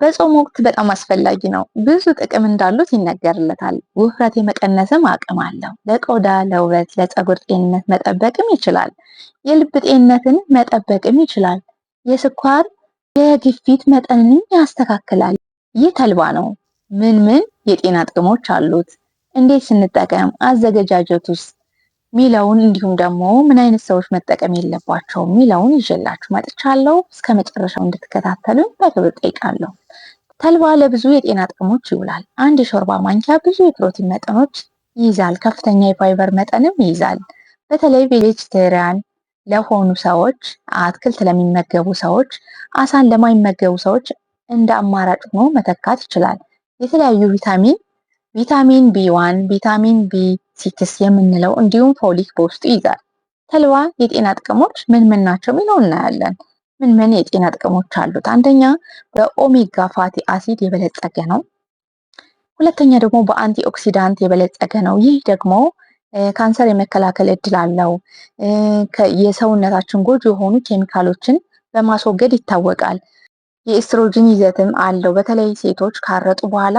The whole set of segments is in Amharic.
በጾም ወቅት በጣም አስፈላጊ ነው። ብዙ ጥቅም እንዳሉት ይነገርለታል። ውፍረት የመቀነስም አቅም አለው። ለቆዳ፣ ለውበት፣ ለፀጉር ጤንነት መጠበቅም ይችላል። የልብ ጤንነትን መጠበቅም ይችላል። የስኳር የግፊት መጠንንም ያስተካክላል። ይህ ተልባ ነው። ምን ምን የጤና ጥቅሞች አሉት? እንዴት ስንጠቀም? አዘገጃጀቱስ ሚለውን እንዲሁም ደግሞ ምን አይነት ሰዎች መጠቀም የለባቸውም ሚለውን ይዤላችሁ መጥቻለሁ። እስከ መጨረሻው እንድትከታተሉኝ በክብር ጠይቃለሁ። ተልባ ለብዙ የጤና ጥቅሞች ይውላል። አንድ የሾርባ ማንኪያ ብዙ የፕሮቲን መጠኖች ይይዛል። ከፍተኛ የፋይበር መጠንም ይይዛል። በተለይ ቬጀቴሪያን ለሆኑ ሰዎች፣ አትክልት ለሚመገቡ ሰዎች፣ አሳን ለማይመገቡ ሰዎች እንደ አማራጭ ሆኖ መተካት ይችላል። የተለያዩ ቪታሚን ቢ1፣ ቪታሚን ቢ6 የምንለው እንዲሁም ፎሊክ በውስጡ ይይዛል። ተልባ የጤና ጥቅሞች ምን ምን ናቸው የሚለው እናያለን። ምን ምን የጤና ጥቅሞች አሉት? አንደኛ በኦሜጋ ፋቲ አሲድ የበለጸገ ነው። ሁለተኛ ደግሞ በአንቲ ኦክሲዳንት የበለጸገ ነው። ይህ ደግሞ ካንሰር የመከላከል እድል አለው። የሰውነታችን ጎጂ የሆኑ ኬሚካሎችን በማስወገድ ይታወቃል። የኤስትሮጅን ይዘትም አለው። በተለይ ሴቶች ካረጡ በኋላ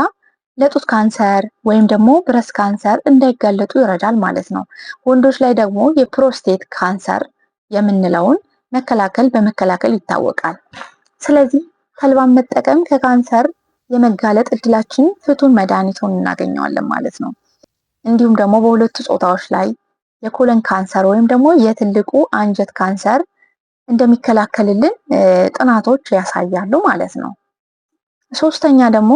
ለጡት ካንሰር ወይም ደግሞ ብረስ ካንሰር እንዳይጋለጡ ይረዳል ማለት ነው። ወንዶች ላይ ደግሞ የፕሮስቴት ካንሰር የምንለውን በመከላከል ይታወቃል። ስለዚህ ተልባን መጠቀም ከካንሰር የመጋለጥ እድላችን ፍቱን መድኃኒቱን እናገኘዋለን ማለት ነው። እንዲሁም ደግሞ በሁለቱ ጾታዎች ላይ የኮለን ካንሰር ወይም ደግሞ የትልቁ አንጀት ካንሰር እንደሚከላከልልን ጥናቶች ያሳያሉ ማለት ነው። ሶስተኛ ደግሞ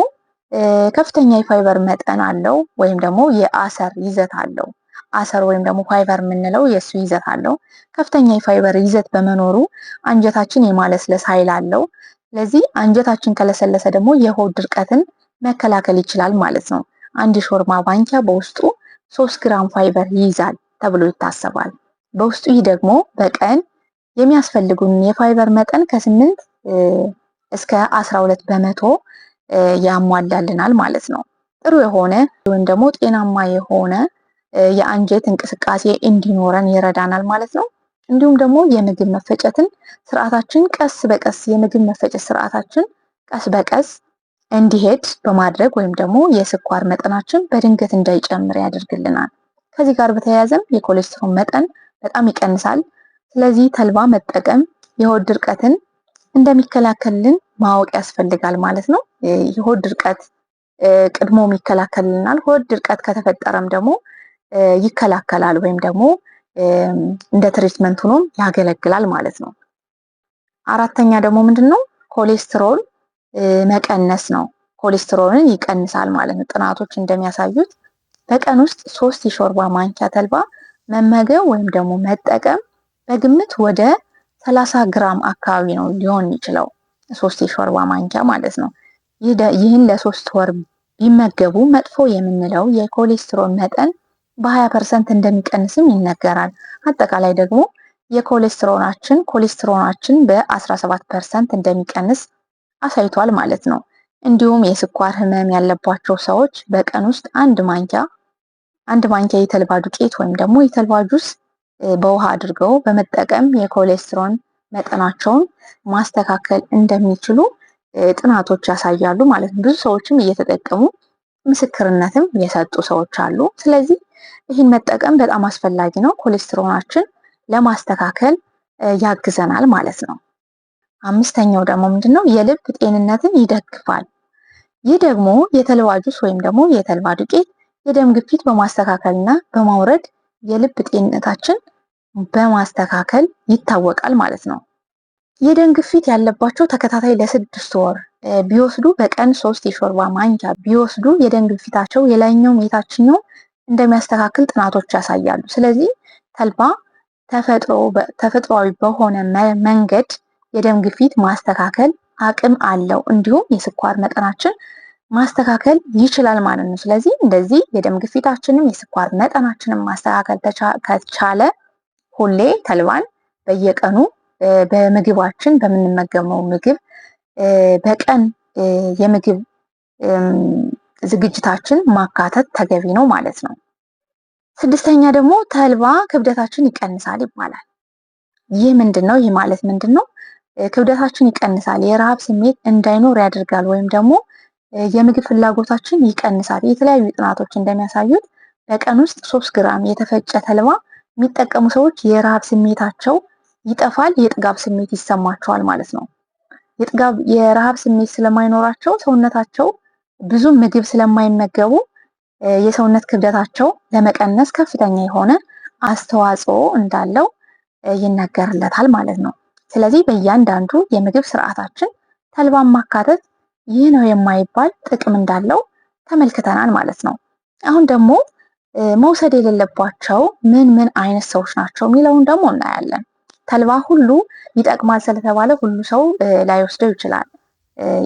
ከፍተኛ የፋይበር መጠን አለው ወይም ደግሞ የአሰር ይዘት አለው። አሰር ወይም ደግሞ ፋይበር የምንለው የሱ ይዘት አለው። ከፍተኛ የፋይበር ይዘት በመኖሩ አንጀታችን የማለስለስ ኃይል አለው። ስለዚህ አንጀታችን ከለሰለሰ ደግሞ የሆድ ድርቀትን መከላከል ይችላል ማለት ነው። አንድ የሾርባ ማንኪያ በውስጡ 3 ግራም ፋይበር ይይዛል ተብሎ ይታሰባል። በውስጡ ይህ ደግሞ በቀን የሚያስፈልጉን የፋይበር መጠን ከ8 እስከ 12 በመቶ ያሟላልናል ማለት ነው። ጥሩ የሆነ ወይም ደግሞ ጤናማ የሆነ የአንጀት እንቅስቃሴ እንዲኖረን ይረዳናል ማለት ነው። እንዲሁም ደግሞ የምግብ መፈጨትን ስርዓታችን ቀስ በቀስ ቀስ በቀስ እንዲሄድ በማድረግ ወይም ደግሞ የስኳር መጠናችን በድንገት እንዳይጨምር ያደርግልናል። ከዚህ ጋር በተያያዘም የኮሌስትሮል መጠን በጣም ይቀንሳል። ስለዚህ ተልባ መጠቀም የሆድ ድርቀትን እንደሚከላከልልን ማወቅ ያስፈልጋል ማለት ነው። የሆድ ድርቀት ቅድሞም ይከላከልልናል። ሆድ ድርቀት ከተፈጠረም ደግሞ ይከላከላል ወይም ደግሞ እንደ ትሪትመንት ሆኖም ያገለግላል ማለት ነው። አራተኛ ደግሞ ምንድነው? ኮሌስትሮል መቀነስ ነው። ኮሌስትሮልን ይቀንሳል ማለት ነው። ጥናቶች እንደሚያሳዩት በቀን ውስጥ 3 የሾርባ ማንኪያ ተልባ መመገብ ወይም ደግሞ መጠቀም በግምት ወደ 30 ግራም አካባቢ ነው ሊሆን የሚችለው 3 የሾርባ ማንኪያ ማለት ነው። ይህን ለ3 ወር ቢመገቡ መጥፎ የምንለው የኮሌስትሮል መጠን በ20% እንደሚቀንስም ይነገራል። አጠቃላይ ደግሞ ኮሌስትሮላችን በ17% እንደሚቀንስ አሳይቷል ማለት ነው። እንዲሁም የስኳር ህመም ያለባቸው ሰዎች በቀን ውስጥ አንድ ማንኪያ የተልባ ዱቄት ወይም ደግሞ የተልባ ጁስ በውሃ አድርገው በመጠቀም የኮሌስትሮል መጠናቸውን ማስተካከል እንደሚችሉ ጥናቶች ያሳያሉ ማለት ነው። ብዙ ሰዎችም እየተጠቀሙ ምስክርነትም የሰጡ ሰዎች አሉ። ስለዚህ ይህን መጠቀም በጣም አስፈላጊ ነው። ኮሌስትሮላችን ለማስተካከል ያግዘናል ማለት ነው። አምስተኛው ደግሞ ምንድነው? የልብ ጤንነትን ይደግፋል። ይህ ደግሞ የተልባ ጁስ ወይም ደግሞ የተልባ ዱቄት የደም ግፊት በማስተካከልና በማውረድ የልብ ጤንነታችን በማስተካከል ይታወቃል ማለት ነው። የደም ግፊት ያለባቸው ተከታታይ ለ6 ወር ቢወስዱ በቀን 3 የሾርባ ማንኪያ ቢወስዱ የደም ግፊታቸው የላይኛውም የታችኛው እንደሚያስተካክል ጥናቶች ያሳያሉ። ስለዚህ ተልባ ተፈጥሯዊ በሆነ መንገድ የደም ግፊት ማስተካከል አቅም አለው። እንዲሁም የስኳር መጠናችን ማስተካከል ይችላል ማለት ነው። ስለዚህ እንደዚህ የደም ግፊታችንን የስኳር መጠናችንን ማስተካከል ከቻለ ሁሌ ተልባን በየቀኑ በምግባችን በምንመገበው ምግብ በቀን የምግብ ዝግጅታችን ማካተት ተገቢ ነው ማለት ነው። ስድስተኛ ደግሞ ተልባ ክብደታችን ይቀንሳል ይባላል። ይህ ምንድነው? ይህ ማለት ምንድነው? ክብደታችን ይቀንሳል፣ የረሃብ ስሜት እንዳይኖር ያደርጋል፣ ወይም ደግሞ የምግብ ፍላጎታችን ይቀንሳል። የተለያዩ ጥናቶች እንደሚያሳዩት በቀን ውስጥ 3 ግራም የተፈጨ ተልባ የሚጠቀሙ ሰዎች የረሃብ ስሜታቸው ይጠፋል፣ የጥጋብ ስሜት ይሰማቸዋል ማለት ነው። የረሃብ ስሜት ስለማይኖራቸው ሰውነታቸው ብዙ ምግብ ስለማይመገቡ የሰውነት ክብደታቸው ለመቀነስ ከፍተኛ የሆነ አስተዋጽኦ እንዳለው ይነገርለታል ማለት ነው። ስለዚህ በእያንዳንዱ የምግብ ስርዓታችን ተልባን ማካተት ይህ ነው የማይባል ጥቅም እንዳለው ተመልክተናል ማለት ነው። አሁን ደግሞ መውሰድ የሌለባቸው ምን ምን አይነት ሰዎች ናቸው የሚለውን ደግሞ እናያለን። ተልባ ሁሉ ይጠቅማል ስለተባለ ሁሉ ሰው ላይወስደው ይችላል።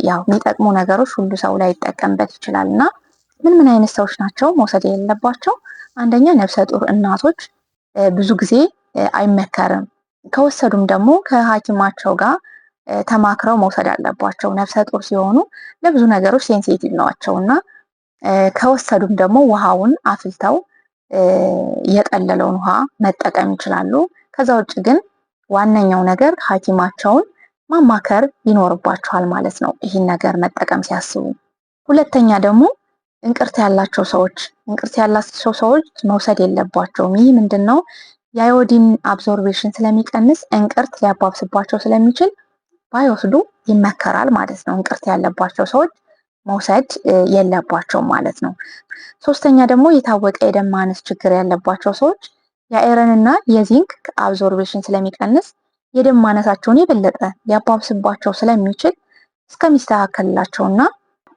ያው የሚጠቅሙ ነገሮች ሁሉ ሰው ላይጠቀምበት ይችላል እና ምን ምን አይነት ሰዎች ናቸው መውሰድ የሌለባቸው? አንደኛ ነፍሰ ጡር እናቶች ብዙ ጊዜ አይመከርም። ከወሰዱም ደግሞ ከሐኪማቸው ጋር ተማክረው መውሰድ አለባቸው። ነፍሰ ጡር ሲሆኑ ለብዙ ነገሮች ሴንሲቲቭ ናቸው እና ከወሰዱም ደግሞ ውሃውን አፍልተው የጠለለውን ውሃ መጠቀም ይችላሉ። ከዛ ውጭ ግን ዋነኛው ነገር ሐኪማቸውን ማማከር ይኖርባቸዋል ማለት ነው ይህን ነገር መጠቀም ሲያስቡ። ሁለተኛ ደግሞ እንቅርት ያላቸው ሰዎች መውሰድ የለባቸውም። ይህ ምንድነው? የአዮዲን አብዞርቤሽን ስለሚቀንስ እንቅርት ሊያባብስባቸው ስለሚችል ባይወስዱ ይመከራል ማለት ነው። እንቅርት ያለባቸው ሰዎች መውሰድ የለባቸውም ማለት ነው። ሶስተኛ ደግሞ የታወቀ የደም ማነስ ችግር ያለባቸው ሰዎች የአይረን እና የዚንክ አብዞርቤሽን ስለሚቀንስ የደም ማነሳቸውን የበለጠ ሊያባብስባቸው ስለሚችል እስከሚስተካከልላቸውና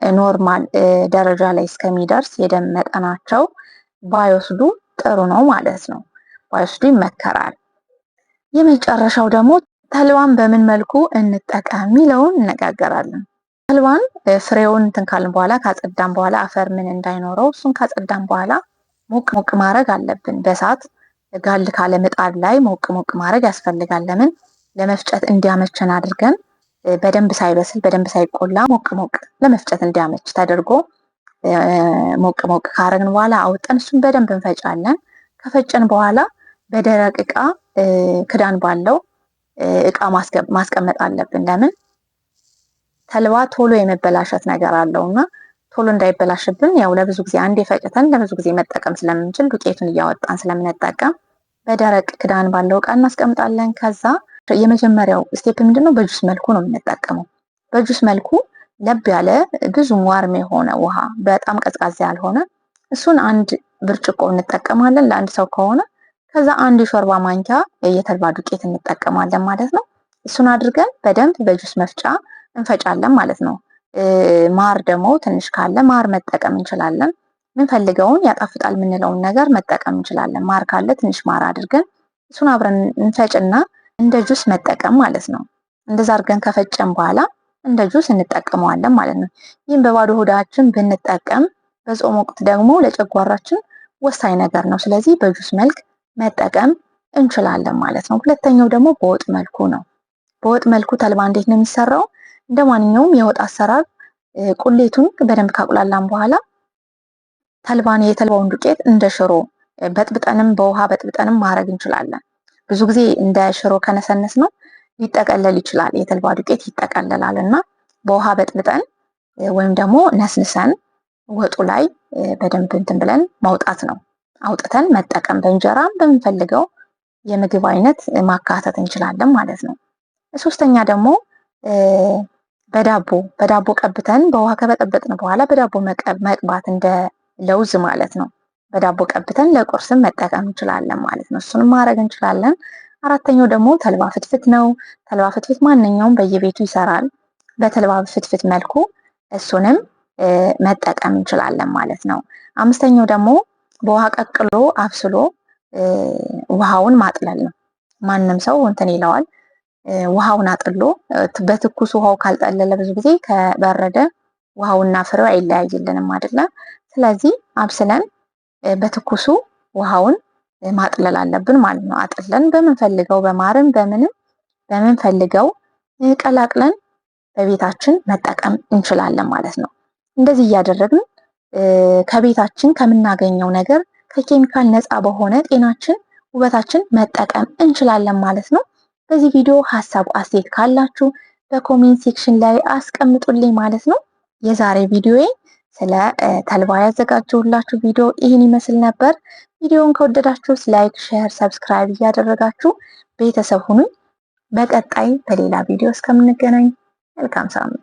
ኖርማል ደረጃ ላይ እስከሚደርስ የደም መጠናቸው ባይወስዱ ጥሩ ነው ማለት ነው። ባይወስዱ ይመከራል። የመጨረሻው ደግሞ ተልባን በምን መልኩ እንጠቀም የሚለውን እነጋገራለን። ተልባን ፍሬውን እንትን ካልን በኋላ ካጸዳን በኋላ አፈር ምን እንዳይኖረው እሱን ካጸዳን በኋላ ሞቅ ሞቅ ማድረግ አለብን። በእሳት ጋል ካለ ምጣድ ላይ ሞቅ ሞቅ ማድረግ ያስፈልጋል። ለምን? ለመፍጨት እንዲያመቸን አድርገን በደንብ ሳይበስል በደንብ ሳይቆላ ሞቅ ሞቅ ለመፍጨት እንዲያመች ተደርጎ ሞቅ ሞቅ ካረግን በኋላ አውጠን እሱን በደንብ እንፈጫለን። ከፈጨን በኋላ በደረቅ እቃ ክዳን ባለው እቃ ማስቀመጥ አለብን። ለምን? ተልባ ቶሎ የመበላሸት ነገር አለውና ቶሎ እንዳይበላሽብን ያው ለብዙ ጊዜ አንዴ ፈጭተን ለብዙ ጊዜ መጠቀም ስለምንችል ዱቄቱን እያወጣን ስለምንጠቀም በደረቅ ክዳን ባለው እቃ እናስቀምጣለን። ከዛ የመጀመሪያው ስቴፕ ምንድነው? በጁስ መልኩ ነው የምንጠቀመው። በጁስ መልኩ ለብ ያለ ብዙ ዋርም የሆነ ውሃ፣ በጣም ቀዝቃዛ ያልሆነ እሱን አንድ ብርጭቆ እንጠቀማለን ለአንድ ሰው ከሆነ። ከዛ አንድ የሾርባ ማንኪያ የተልባ ዱቄት እንጠቀማለን ማለት ነው። እሱን አድርገን በደንብ በጁስ መፍጫ እንፈጫለን ማለት ነው። ማር ደግሞ ትንሽ ካለ ማር መጠቀም እንችላለን። ምንፈልገውን ያጣፍጣል የምንለውን ነገር መጠቀም እንችላለን። ማር ካለ ትንሽ ማር አድርገን እሱን አብረን እንፈጭና እንደ ጁስ መጠቀም ማለት ነው። እንደዛ አድርገን ከፈጨን በኋላ እንደ ጁስ እንጠቀመዋለን ማለት ነው። ይህም በባዶ ሆዳችን ብንጠቀም በጾም ወቅት ደግሞ ለጨጓራችን ወሳኝ ነገር ነው። ስለዚህ በጁስ መልክ መጠቀም እንችላለን ማለት ነው። ሁለተኛው ደግሞ በወጥ መልኩ ነው። በወጥ መልኩ ተልባ እንዴት ነው የሚሰራው? እንደ ማንኛውም የወጥ አሰራር ቁሌቱን በደንብ ካቁላላን በኋላ የተልባውን ዱቄት እንደ ሽሮ በጥብጠንም በውሃ በጥብጠንም ማድረግ እንችላለን። ብዙ ጊዜ እንደ ሽሮ ከነሰነስ ነው ሊጠቀለል ይችላል። የተልባ ዱቄት ይጠቀለላል እና በውሃ በጥብጠን ወይም ደግሞ ነስንሰን ወጡ ላይ በደንብ እንትን ብለን ማውጣት ነው። አውጥተን መጠቀም በእንጀራም በምንፈልገው የምግብ አይነት ማካተት እንችላለን ማለት ነው። ሶስተኛ ደግሞ በዳቦ ቀብተን በውሃ ከበጠበጥን በኋላ በዳቦ መቅባት እንደ ለውዝ ማለት ነው። በዳቦ ቀብተን ለቁርስም መጠቀም እንችላለን ማለት ነው። እሱንም ማድረግ እንችላለን። አራተኛው ደግሞ ተልባ ፍትፍት ነው። ተልባ ፍትፍት ማንኛውም በየቤቱ ይሰራል። በተልባ ፍትፍት መልኩ እሱንም መጠቀም እንችላለን ማለት ነው። አምስተኛው ደግሞ በውሃ ቀቅሎ አብስሎ ውሃውን ማጥለል ነው። ማንም ሰው እንትን ይለዋል። ውሃውን አጥሎ በትኩስ ውሃው ካልጠለለ ብዙ ጊዜ ከበረደ ውሃውና ፍሬው አይለያይልንም አይደለ? ስለዚህ አብስለን በትኩሱ ውሃውን ማጥለል አለብን ማለት ነው። አጥለን በምንፈልገው በማርም በምንፈልገው ቀላቅለን በቤታችን መጠቀም እንችላለን ማለት ነው። እንደዚህ እያደረግን ከቤታችን ከምናገኘው ነገር ከኬሚካል ነፃ በሆነ ጤናችን ውበታችን መጠቀም እንችላለን ማለት ነው። በዚህ ቪዲዮ ሀሳብ አስተያየት ካላችሁ በኮሜንት ሴክሽን ላይ አስቀምጡልኝ ማለት ነው። የዛሬ ቪዲዮዬ ስለ ተልባ ያዘጋጀሁላችሁ ቪዲዮ ይህን ይመስል ነበር። ቪዲዮውን ከወደዳችሁት ላይክ፣ ሼር፣ ሰብስክራይብ እያደረጋችሁ ቤተሰብ ሁኑኝ። በቀጣይ በሌላ ቪዲዮ እስከምንገናኝ መልካም ሳምንት።